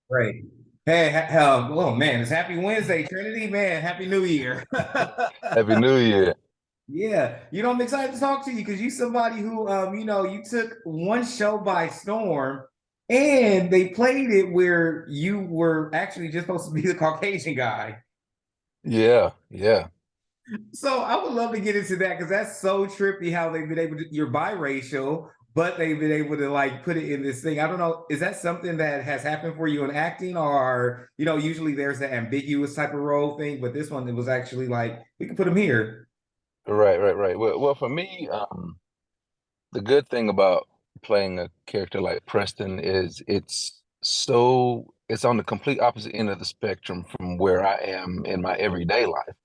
Great. Hey, oh man, it's Happy Wednesday, Trinity. Man, Happy New Year. Happy New Year. Yeah, I'm excited to talk to you because you somebody who, you took one show by storm and they played it where you were actually just supposed to be the Caucasian guy. Yeah, yeah. So I would love to get into that because that's so trippy how they've been able to, you're biracial, but they've been able to like put it in this thing. I don't know, is that something that has happened for you in acting, or usually there's the ambiguous type of role thing, but this one it was actually like we can put him here. Right, right, right. Well, for me, the good thing about playing a character like Preston is it's on the complete opposite end of the spectrum from where I am in my everyday life.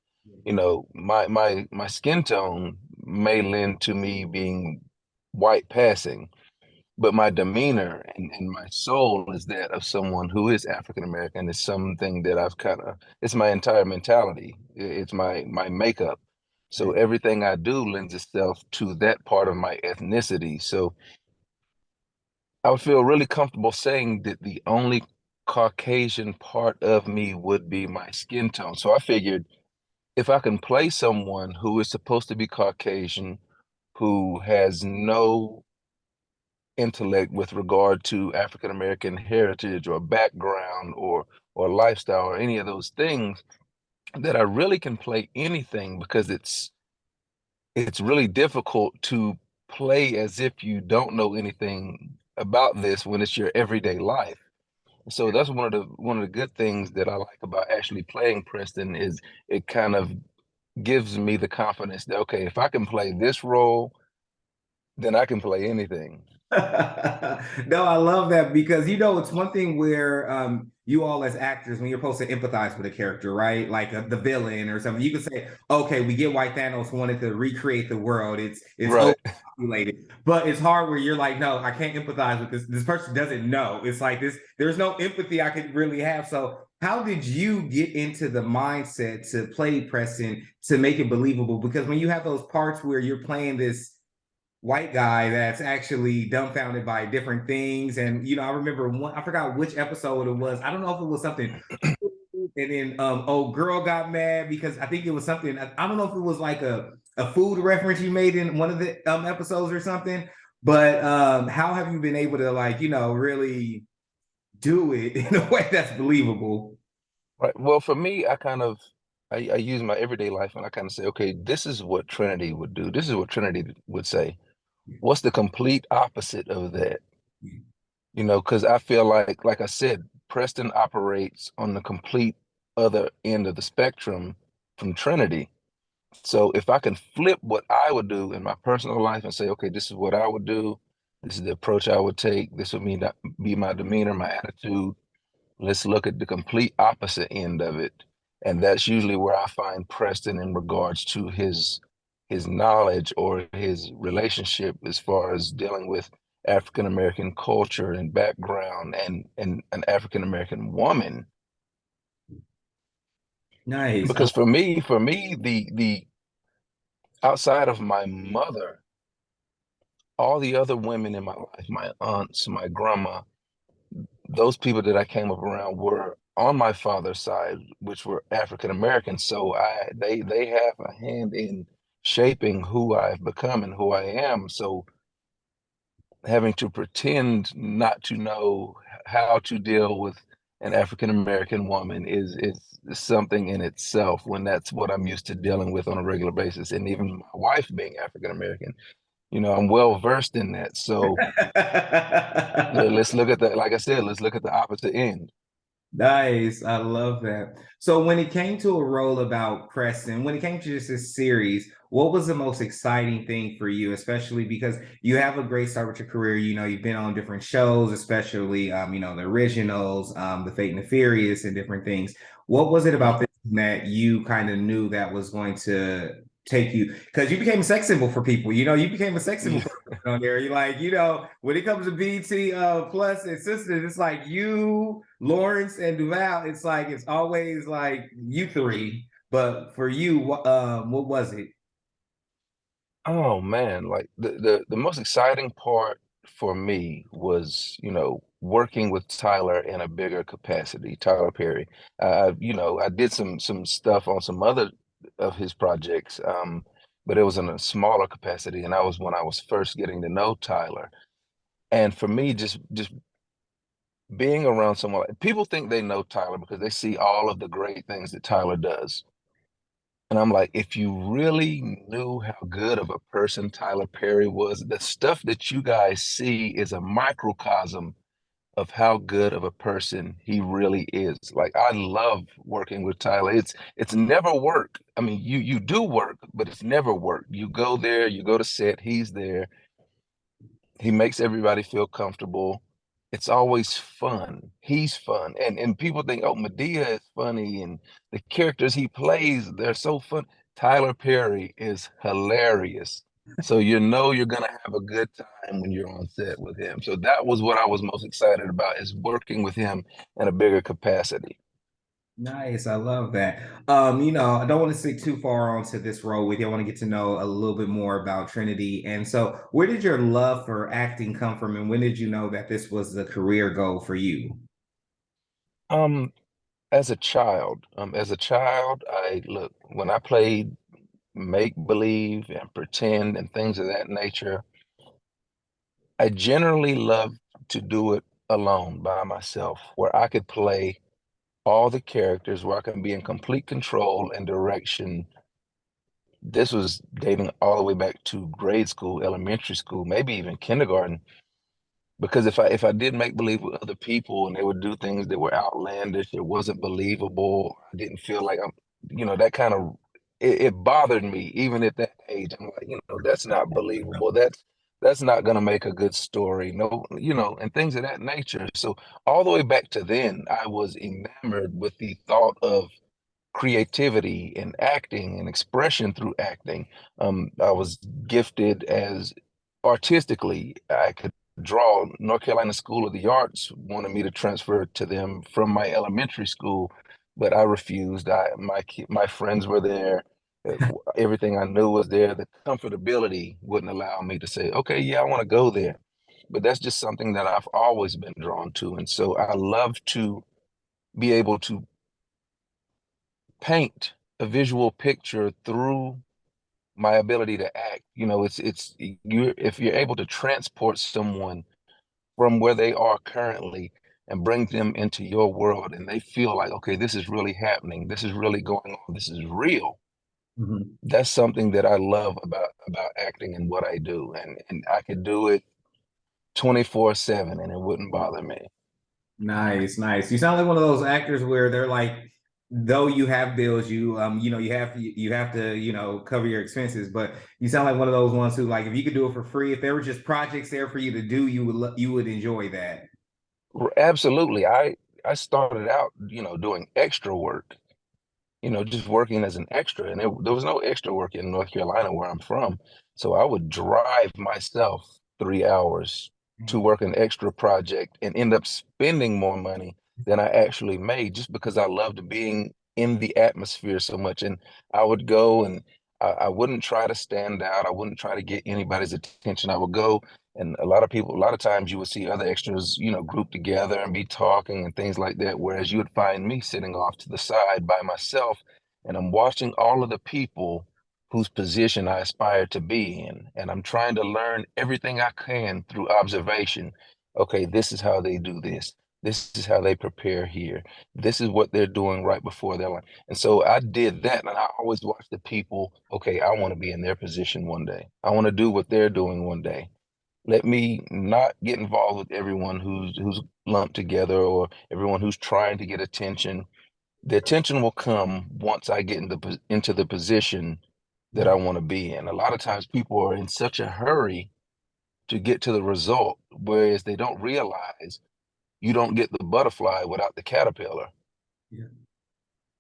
My skin tone may lend to me being white passing, but my demeanor and my soul is that of someone who is African American. It's something that it's my entire mentality. It's my makeup. So everything I do lends itself to that part of my ethnicity. So I would feel really comfortable saying that the only Caucasian part of me would be my skin tone. So I figured if I can play someone who is supposed to be Caucasian, who has no intellect with regard to African American heritage or background or lifestyle or any of those things, that I really can play anything because it's really difficult to play as if you don't know anything about this when it's your everyday life. So that's one of the good things that I like about actually playing Preston is it kind of gives me the confidence that okay, if I can play this role, then I can play anything. No, I love that because it's one thing where you all as actors, when you're supposed to empathize with a character, right? Like the villain or something, you could say, okay, we get White Thanos wanted to recreate the world. It's Right. overpopulated, but it's hard where you're like, no, I can't empathize with this. This person doesn't know. It's like this. There's no empathy I could really have. So, how did you get into the mindset to play Preston to make it believable? Because when you have those parts where you're playing this white guy that's actually dumbfounded by different things. And I remember one, I forgot which episode it was. I don't know if it was something. And then old girl got mad because I think it was something. I don't know if it was like a food reference you made in one of the episodes or something. But how have you been able to like, really do it in a way that's believable? Right. Well, for me, I use my everyday life and I kind of say, okay, this is what Trinity would do. This is what Trinity would say. What's the complete opposite of that? Because I feel like I said, Preston operates on the complete other end of the spectrum from Trinity. So if I can flip what I would do in my personal life and say, okay, this is what I would do, this is the approach I would take, this would be my demeanor, my attitude. Let's look at the complete opposite end of it. And that's usually where I find Preston in regards to his knowledge or his relationship as far as dealing with African American culture and background and an African American woman. Nice. Because for me, the outside of my mother, all the other women in my life, my aunts, my grandma, those people that I came up around were on my father's side, which were African American. So they have a hand in shaping who I've become and who I am. So having to pretend not to know how to deal with an African American woman is something in itself when that's what I'm used to dealing with on a regular basis. And even my wife being African American, I'm well versed in that. So let's look at that. Like I said, let's look at the opposite end. Nice. I love that. So when it came to a role about Preston, when it came to just this series, what was the most exciting thing for you, especially because you have a great start with your career. You've been on different shows, especially the originals, the Fate and the Furious and different things. What was it about Mhm. this that you kind of knew that was going to take you? Because you became a sex symbol for people. You became a sex symbol Yeah. for on there. You're like, when it comes to BT Plus and Sisters, it's like you, Lawrence, and Duval. It's like it's always like you three. But for you, what was it? Oh man, like the most exciting part for me was, working with Tyler in a bigger capacity, Tyler Perry. I did some stuff on some other of his projects, but it was in a smaller capacity, and that was when I was first getting to know Tyler. And for me, just being around someone, people think they know Tyler because they see all of the great things that Tyler does. And I'm like, if you really knew how good of a person Tyler Perry was, the stuff that you guys see is a microcosm of how good of a person he really is. Like I love working with Tyler. It's never work. I mean, you do work, but it's never work. You go there, you go to set, he's there. He makes everybody feel comfortable. It's always fun. He's fun. And people think, oh, Madea is funny and the characters he plays, they're so fun. Tyler Perry is hilarious. So you know you're gonna have a good time when you're on set with him. So that was what I was most excited about is working with him in a bigger capacity. Nice. I love that. I don't want to stay too far onto this role with you. I want to get to know a little bit more about Trinity. And so, where did your love for acting come from, and when did you know that this was the career goal for you? Um, as a child, I look when I played make believe and pretend and things of that nature. I generally love to do it alone by myself, where I could play all the characters, where I can be in complete control and direction. This was dating all the way back to grade school, elementary school, maybe even kindergarten. Because if I did make believe with other people and they would do things that were outlandish, it wasn't believable. I didn't feel like that kind of it bothered me even at that age. I'm like, that's not believable. That's not gonna make a good story. No, and things of that nature. So all the way back to then, I was enamored with the thought of creativity and acting and expression through acting. I was gifted as artistically. I could draw. North Carolina School of the Arts wanted me to transfer to them from my elementary school, but I refused. My friends were there. Uh, Everything I knew was there. The comfortability wouldn't allow me to say, okay, yeah, I want to go there. But that's just something that I've always been drawn to. And so I love to be able to paint a visual picture through my ability to act. It's you if you're able to transport someone from where they are currently and bring them into your world and they feel like, okay, this is really happening, this is really going on, this is real. Mhm. That's something that I love about acting and what I do. And I could do it 24/7 and it wouldn't bother me. Nice, nice. You sound like one of those actors where they're like, though you have bills, you have to cover your expenses, but you sound like one of those ones who like if you could do it for free, if there were just projects there for you to do, you would enjoy that. Absolutely. I started out, doing extra work, just working as an extra. And there was no extra work in North Carolina where I'm from. So I would drive myself 3 hours to work an extra project and end up spending more money than I actually made just because I loved being in the atmosphere so much. And I would go and I wouldn't try to stand out. I wouldn't try to get anybody's attention. I would go and a lot of times you would see other extras, grouped together and be talking and things like that. Whereas you would find me sitting off to the side by myself and I'm watching all of the people whose position I aspire to be in. And I'm trying to learn everything I can through observation. Okay, this is how they do this. This is how they prepare here. This is what they're doing right before their line. And so I did that. And I always watch the people, okay, I want to be in their position one day. I want to do what they're doing one day. Let me not get involved with everyone who's lumped together or everyone who's trying to get attention. The attention will come once I get into the position that I want to be in. A lot of times people are in such a hurry to get to the result, whereas they don't realize you don't get the butterfly without the caterpillar. Yeah.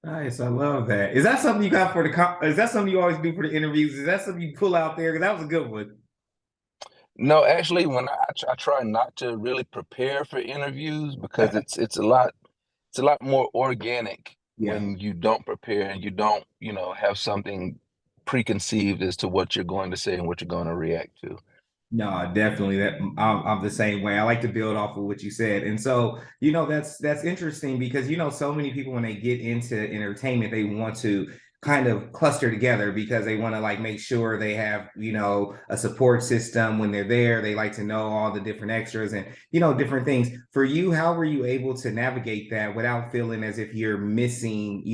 Nice, I love that. Is that something you got for is that something you always do for the interviews? Is that something you pull out there? Because that was a good one. No, actually, when I try not to really prepare for interviews because it's a lot more organic Yeah. when you don't prepare and you don't, have something preconceived as to what you're going to say and what you're going to react to. No, definitely. That I'm the same way. I like to build off of what you said, and so that's interesting because so many people when they get into entertainment, they want to kind of cluster together because they want to like make sure they have a support system when they're there. They like to know all the different extras and different things. For you, how were you able to navigate that without feeling as if you're missing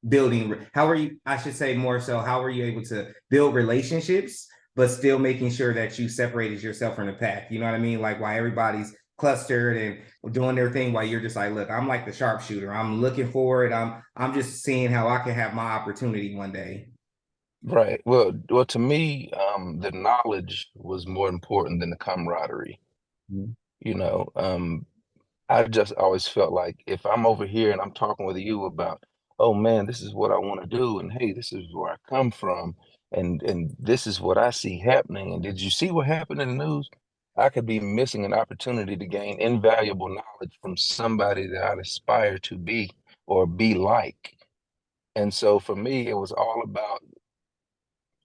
building? How are you? I should say more so. How were you able to build relationships? But still making sure that you separated yourself from the pack. You know what I mean? Like why everybody's clustered and doing their thing while you're just like, look, I'm like the sharpshooter. I'm looking for it. I'm just seeing how I can have my opportunity one day. Right. Well, to me, the knowledge was more important than the camaraderie. Mhm. You know, I just always felt like if I'm over here and I'm talking with you about, oh man, this is what I want to do, and hey, this is where I come from, and this is what I see happening, and did you see what happened in the news? I could be missing an opportunity to gain invaluable knowledge from somebody that I'd aspire to be or be like. And so for me, it was all about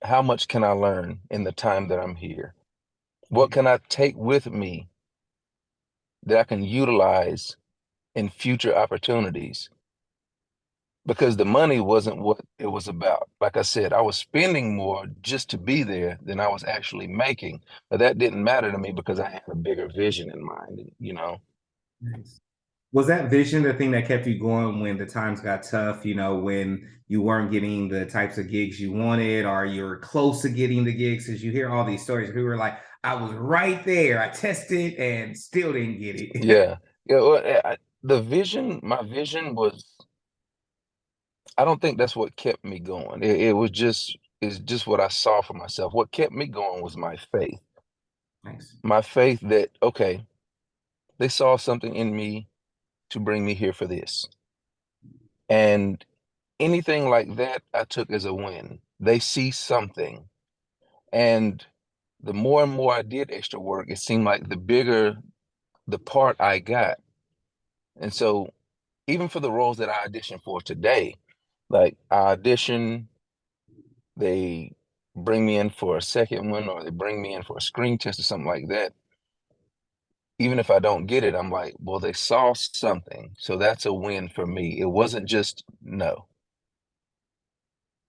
how much can I learn in the time that I'm here? What can I take with me that I can utilize in future opportunities? Because the money wasn't what it was about. Like I said, I was spending more just to be there than I was actually making. But that didn't matter to me because I had a bigger vision in mind, you know? Nice. Was that vision the thing that kept you going when the times got tough, when you weren't getting the types of gigs you wanted, or you're close to getting the gigs? Because you hear all these stories, people were like, I was right there. I tested and still didn't get it. Yeah. Yeah. My vision was, I don't think that's what kept me going. It's just what I saw for myself. What kept me going was my faith. Nice. My faith that, okay, they saw something in me to bring me here for this. And anything like that, I took as a win. They see something. And the more and more I did extra work, it seemed like the bigger the part I got. And so even for the roles that I audition for today, like I audition, they bring me in for a second one or they bring me in for a screen test or something like that. Even if I don't get it, I'm like, well, they saw something. So that's a win for me. It wasn't just no.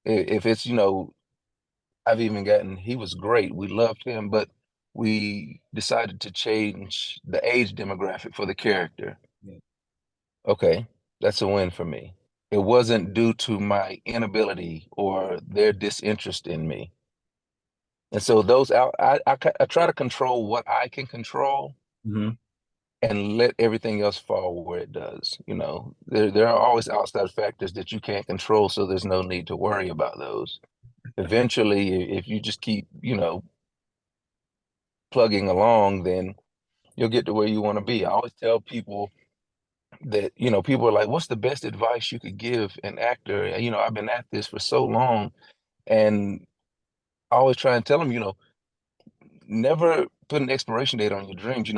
If it's, I've even gotten, he was great. We loved him, but we decided to change the age demographic for the character. Yeah. Okay, that's a win for me. It wasn't due to my inability or their disinterest in me. And so those out, I try to control what I can control Mhm. and let everything else fall where it does. There are always outside factors that you can't control, so there's no need to worry about those. Eventually, if you just keep, plugging along, then you'll get to where you want to be. I always tell people that, people are like, what's the best advice you could give an actor? I've been at this for so long, and I always try and tell them, never put an expiration date on your dreams.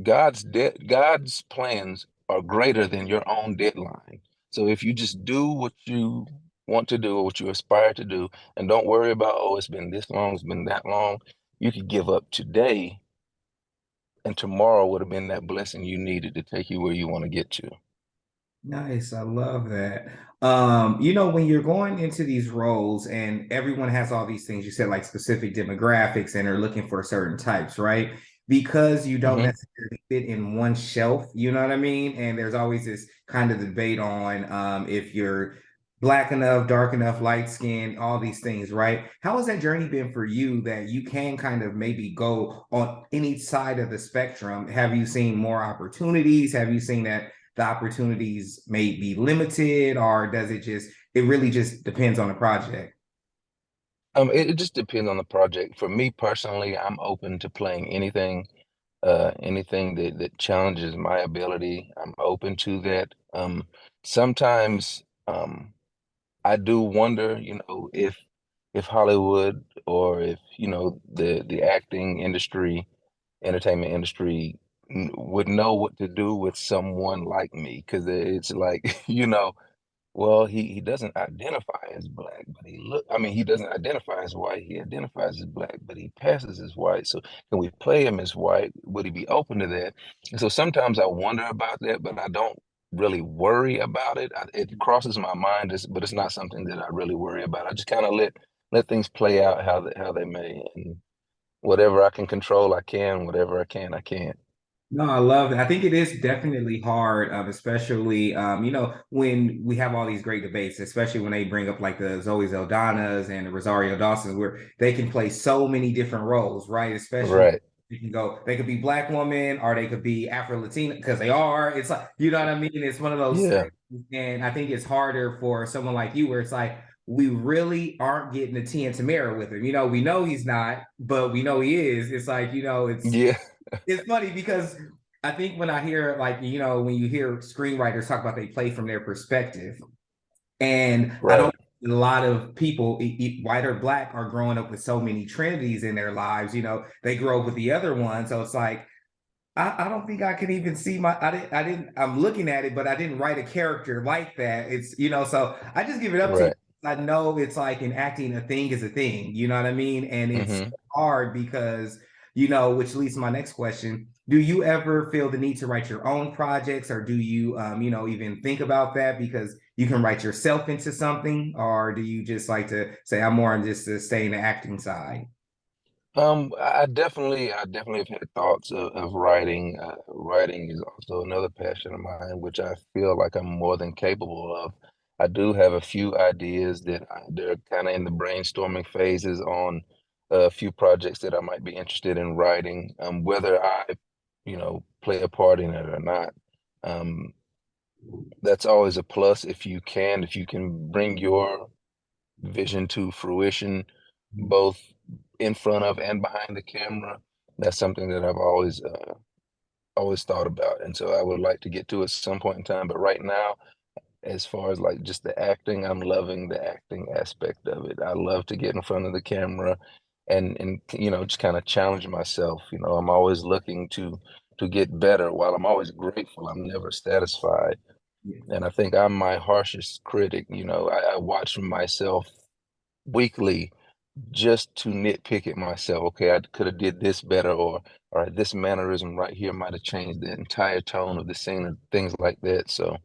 God's plans are greater than your own deadline. So if you just do what you want to do or what you aspire to do, and don't worry about, oh, it's been this long, it's been that long, you could give up today, and tomorrow would have been that blessing you needed to take you where you want to get to. Nice. I love that. When you're going into these roles and everyone has all these things, you said like specific demographics and are looking for certain types, right? Because you don't Hmm. necessarily fit in one shelf, you know what I mean? And there's always this kind of debate on if you're black enough, dark enough, light skinned, all these things, right? How has that journey been for you that you can kind of maybe go on any side of the spectrum? Have you seen more opportunities? Have you seen that the opportunities may be limited, or does it really just depends on the project? It just depends on the project. For me personally, I'm open to playing anything, anything that challenges my ability. I'm open to that. Sometimes I do wonder, if Hollywood or if, the acting industry, entertainment industry would know what to do with someone like me. Because it's like, Well, he doesn't identify as black, but he doesn't identify as white. He identifies as black, but he passes as white. So can we play him as white? Would he be open to that? And so sometimes I wonder about that, but I don't really worry about it. It crosses my mind, but it's not something that I really worry about. I just kind of let things play out how they may, and whatever I can control, I can. Whatever I can, I can't. No, I love it. I think it is definitely hard, especially when we have all these great debates, especially when they bring up like the Zoe Zeldanas and the Rosario Dawsons, where they can play so many different roles, right? Especially Right. they could be black woman or they could be Afro Latina because they are. It's like, you know what I mean? It's one of those Yeah. things. And I think it's harder for someone like you, where it's like we really aren't getting a T and Tamara with him. We know he's not, but we know he is. It's like, Yeah. it's funny because I think when I hear like, when you hear screenwriters talk about they play from their perspective, and I Right. don't a lot of people, white or black, are growing up with so many trinities in their lives. They grow up with the other one. So it's like, I don't think I can even see I'm looking at it, but I didn't write a character like that. So I just give it up to you. Right. I know it's like in acting, a thing is a thing, you know what I mean? And it's Hmm. hard because, which leads to my next question. Do you ever feel the need to write your own projects, or do you, even think about that because you can write yourself into something? Or do you just like to say, I'm more on just to stay in the acting side? I definitely have had thoughts of writing. Writing is also another passion of mine, which I feel like I'm more than capable of. I do have a few ideas they're kind of in the brainstorming phases on a few projects that I might be interested in writing. Whether I, play a part in it or not, um, that's always a plus if you can bring your vision to fruition, both in front of and behind the camera. That's something that I've always thought about, and so I would like to get to at some point in time. But right now, as far as like just the acting, I'm loving the acting aspect of it. I love to get in front of the camera and just kind of challenge myself. I'm always looking to get better. While I'm always grateful, I'm never satisfied. And I think I'm my harshest critic. I watch myself weekly just to nitpick at myself. Okay, I could have did this better, or this mannerism right here might have changed the entire tone of the scene, and things like that. So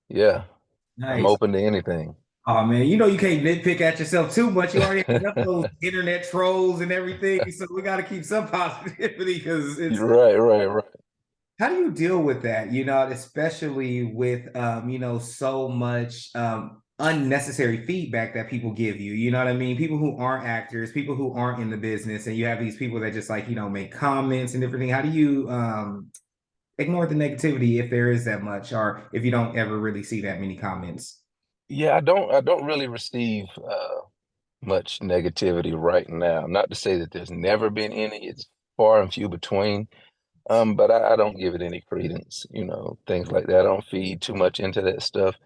yeah, I'm Nice. open to anything. Oh man, you can't nitpick at yourself too much. You already have enough of those internet trolls and everything. So we got to keep some positivity because it's You're right, right, right. how do you deal with that? Especially with so much unnecessary feedback that people give you. You know what I mean? People who aren't actors, people who aren't in the business, and you have these people that just like, make comments and everything. How do you ignore the negativity if there is that much, or if you don't ever really see that many comments? Yeah, I don't really receive much negativity right now. Not to say that there's never been any. It's far and few between. But I don't give it any credence, things like that. I don't feed too much into that stuff.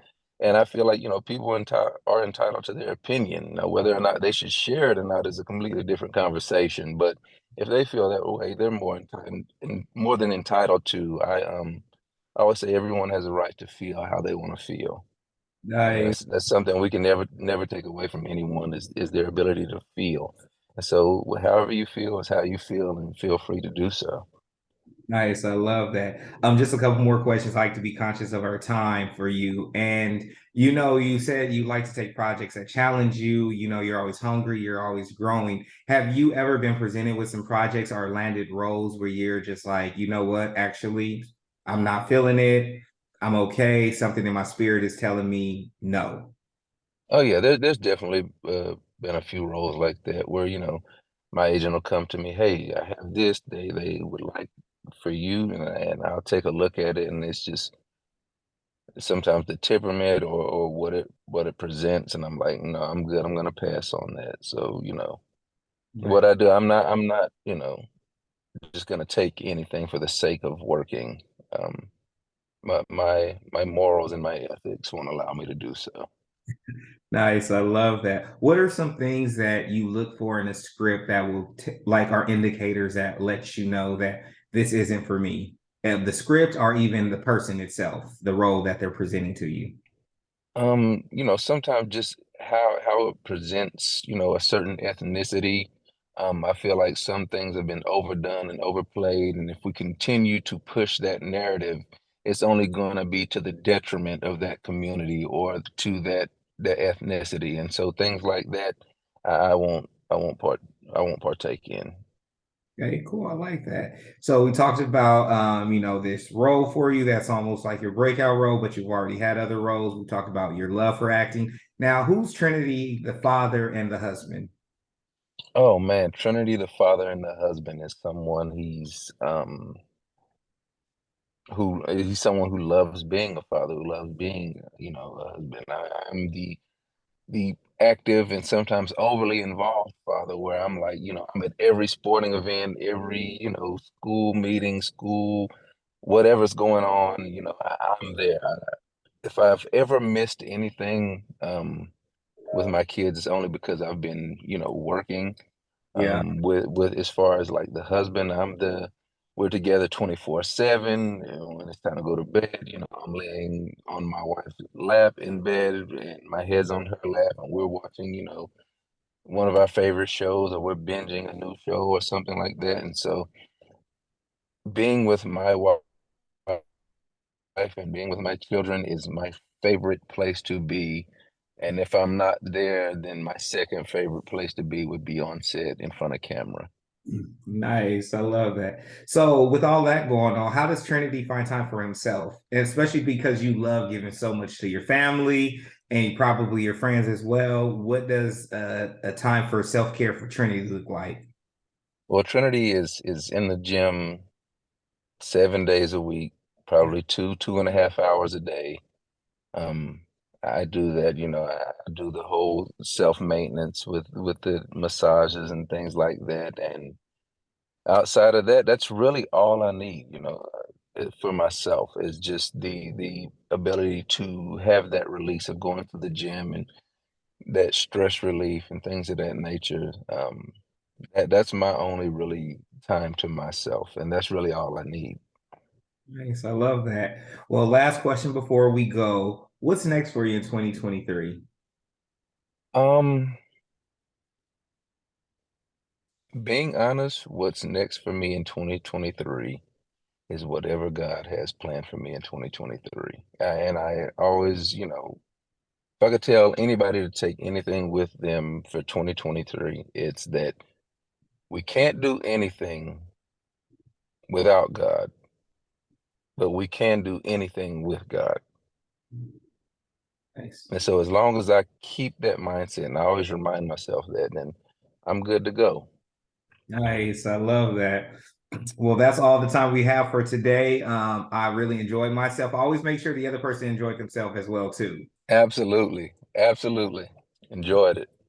And I feel like, people are entitled to their opinion. Now, whether or not they should share it or not is a completely different conversation. But if they feel that way, they're more entitled and more than entitled to. I always say everyone has a right to feel how they want to feel. Nice. That's something we can never take away from anyone is their ability to feel. And so however you feel is how you feel, and feel free to do so. Nice. I love that. Just a couple more questions. I like to be conscious of our time for you. And you said you like to take projects that challenge you. You're always hungry, you're always growing. Have you ever been presented with some projects or landed roles where you're just like, you know what, actually, I'm not feeling it. I'm okay. Something in my spirit is telling me no. Oh yeah, there's definitely been a few roles like that where my agent will come to me, hey, I have this, they would like for you, and I'll take a look at it, and it's just sometimes the temperament or what it presents, and I'm like, no, I'm good, I'm gonna pass on that. So what Right. I do, I'm not just gonna take anything for the sake of working. Um, my morals and my ethics won't allow me to do so. Nice. I love that. What are some things that you look for in a script that will like are indicators that lets you know that this isn't for me? And the script or even the person itself, the role that they're presenting to you. Sometimes just how it presents, a certain ethnicity. I feel like some things have been overdone and overplayed, and if we continue to push that narrative, it's only going to be to the detriment of that community or to that ethnicity. And so things like that, I won't partake in. Okay, cool. I like that. So we talked about this role for you that's almost like your breakout role, but you've already had other roles. We talked about your love for acting. Now, who's Trinity, the father and the husband? Oh man, Trinity, the father and the husband is he's someone who loves being a father, who loves being, a husband. I'm the active and sometimes overly involved father, where I'm like, I'm at every sporting event, every, school meeting, school, whatever's going on, I'm there. If I've ever missed anything with my kids, it's only because I've been, working. Yeah. With as far as like the husband, we're together 24/7. When it's time to go to bed, I'm laying on my wife's lap in bed and my head's on her lap, and we're watching, one of our favorite shows, or we're binging a new show or something like that. And so being with my wife and being with my children is my favorite place to be. And if I'm not there, then my second favorite place to be would be on set in front of camera. Nice. I love that. So, with all that going on, how does Trinity find time for himself? And especially because you love giving so much to your family and probably your friends as well. What does a time for self-care for Trinity look like? Well, Trinity is in the gym 7 days a week, probably 2.5 hours a day. Um, I do that, I do the whole self-maintenance with the massages and things like that. And outside of that, that's really all I need, for myself is just the ability to have that release of going to the gym and that stress relief and things of that nature. That's my only really time to myself, and that's really all I need. Nice. I love that. Well, last question before we go. What's next for you in 2023? Um, being honest, what's next for me in 2023 is whatever God has planned for me in 2023. And I always, if I could tell anybody to take anything with them for 2023, it's that we can't do anything without God, but we can do anything with God. Nice. And so as long as I keep that mindset and I always remind myself that, then I'm good to go. Nice. I love that. Well, that's all the time we have for today. I really enjoyed myself. I always make sure the other person enjoyed themselves as well too. Absolutely. Absolutely. Enjoyed it.